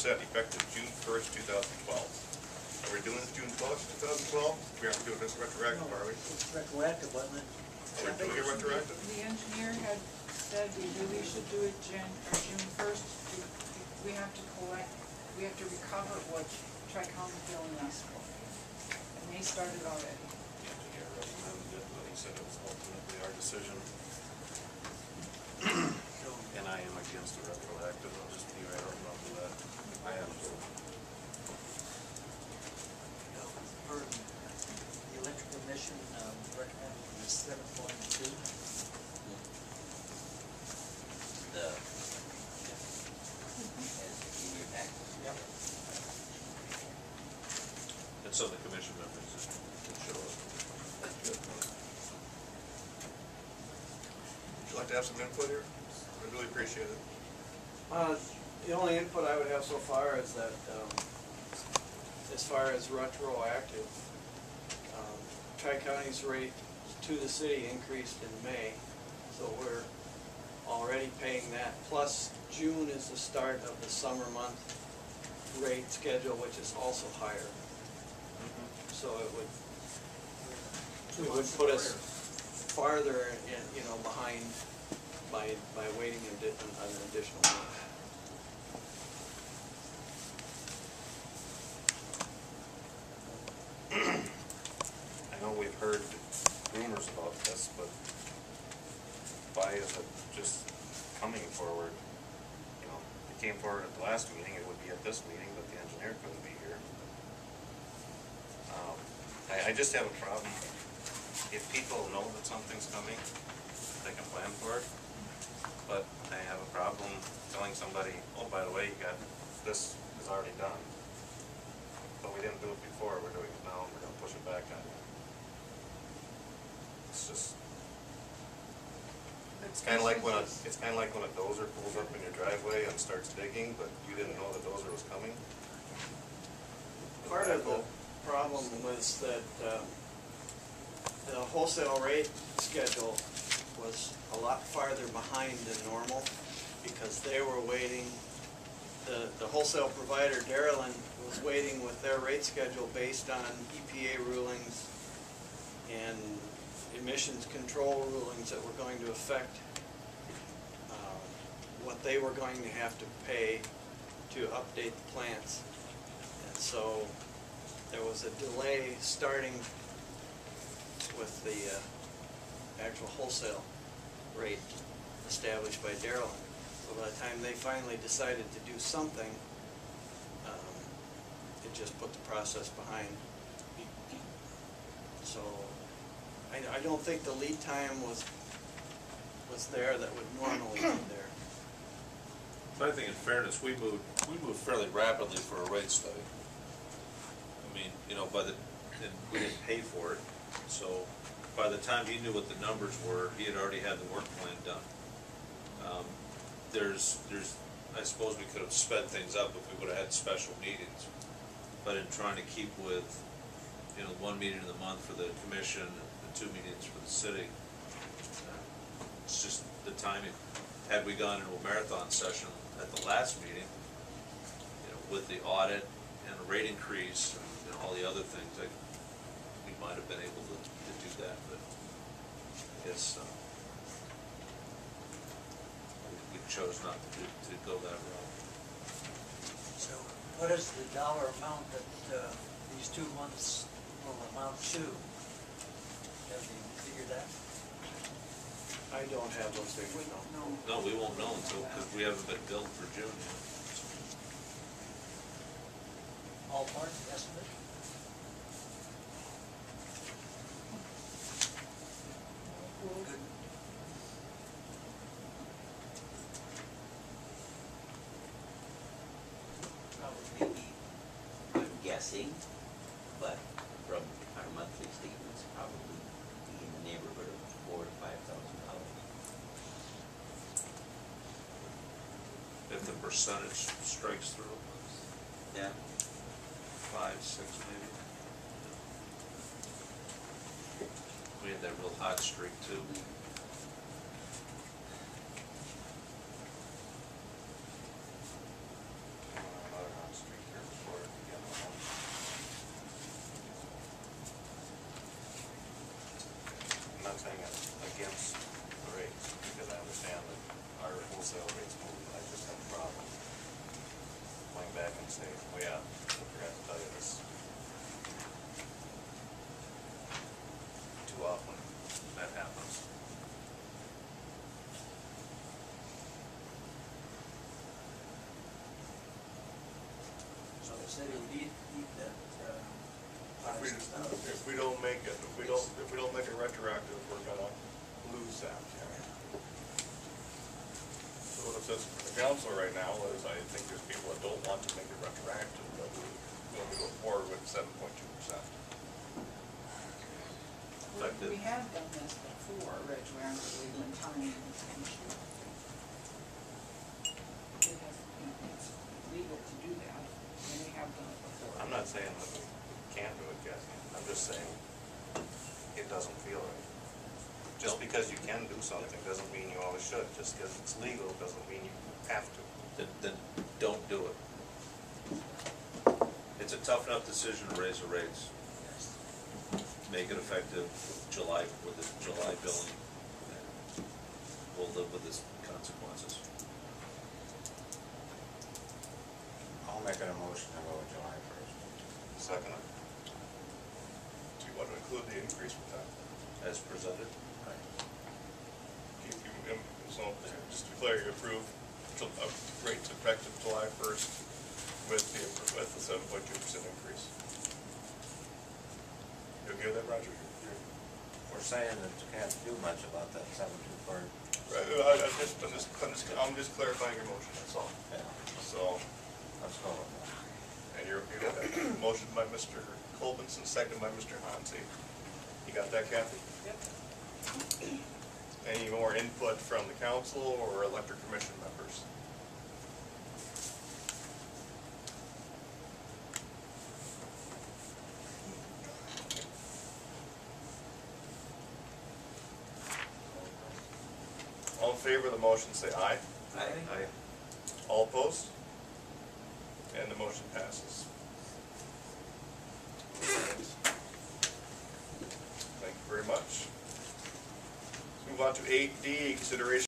effective June 1st, 2012. Are we doing this June 12th, 2012? We aren't doing this retroactive, are we? It's retroactive, wasn't it? We're doing it retroactive? The engineer had said we really should do it June 1st. We have to collect, we have to recover what Tri-County billing us for. And they started already. The engineer recommended it, but he said it was ultimately our decision. And I am against the retroactive, I'll just be right on top of that. I am. For the electric commission, recommended was 7.2. Yep. And so the commission members can show us. Would you like to have some input here? I'd really appreciate it. The only input I would have so far is that, as far as retroactive, Tri-County's rate to the city increased in May, so we're already paying that. Plus, June is the start of the summer month rate schedule, which is also higher. So it would put us farther, behind by waiting an additional month. I know we've heard rumors about this, but why is it just coming forward? It came forward at the last meeting, it would be at this meeting, but the engineer couldn't be here. I just have a problem. If people know that something's coming, they can plan for it. But I have a problem telling somebody, oh, by the way, this is already done. But we didn't do it before, we're doing it now, and we're gonna push it back on you. It's just, it's kinda like when a dozer pulls up in your driveway and starts digging, but you didn't know the dozer was coming. Part of the problem was that the wholesale rate schedule was a lot farther behind than normal because they were waiting. The wholesale provider, Darylyn, was waiting with their rate schedule based on EPA rulings and emissions control rulings that were going to affect what they were going to have to pay to update the plants. And so there was a delay starting with the actual wholesale rate established by Darylyn. So by the time they finally decided to do something, it just put the process behind. So I don't think the lead time was there that would normally be there. But I think in fairness, we moved fairly rapidly for a rate study. I mean, and we didn't pay for it, so by the time he knew what the numbers were, he had already had the work plan done. I suppose we could have sped things up if we would have had special meetings, but in trying to keep with, one meeting in the month for the commission and 2 meetings for the city, it's just the timing. Had we gone into a marathon session at the last meeting, with the audit and the rate increase and all the other things, we might have been able to do that, but I guess we chose not to go that route. So what is the dollar amount that these 2 months will amount to? Have you figured that? I don't have those figures, no. No, we won't know until, because we haven't been billed for June yet. All parts estimate? Good. Probably, I'm guessing, but from our monthly statements, probably be in the neighborhood of $4,000 to $5,000. If the percentage strikes through. Yeah. 5, 6 maybe. We had that real hot streak too. and say, oh yeah, I forgot to tell you this. Too often that happens. So the city would eat that, If we don't make it, if we don't make it retroactive, we're gonna lose that. So what it says for the council right now is, I think there's people that don't want to make it retroactive, but we'll go forward with 7.2%. We have done this before, retroactively, when Tommy was commissioner. It has, it's legal to do that, and we have done it before. I'm not saying that we can't do it, Kathy. I'm just saying it doesn't feel right. Just because you can do something doesn't mean you always should. Just because it's legal doesn't mean you have to. Then don't do it. It's a tough enough decision to raise the rates. Make it effective July, with the July billing. And we'll live with its consequences. I'll make an emotion to go with July 1st. Second, Do you want to include the increase with that? As presented. So, just to be clear, you approve rates effective July 1st with the 7.2% increase. You okay with that, Roger? We're saying that you can't do much about that 7.2%. Right, I'm just clarifying your motion, that's all. Yeah, So, let's go with that. and you're okay with that? Motion by Mr. Colbinson, second by Mr. Hansi. You got that, Kathy? Yep. Any more input from the council or elected commission members? All in favor of the motion, say aye. Aye. All opposed? And the motion passes. Thank you very much. Let's move on to 8D, consideration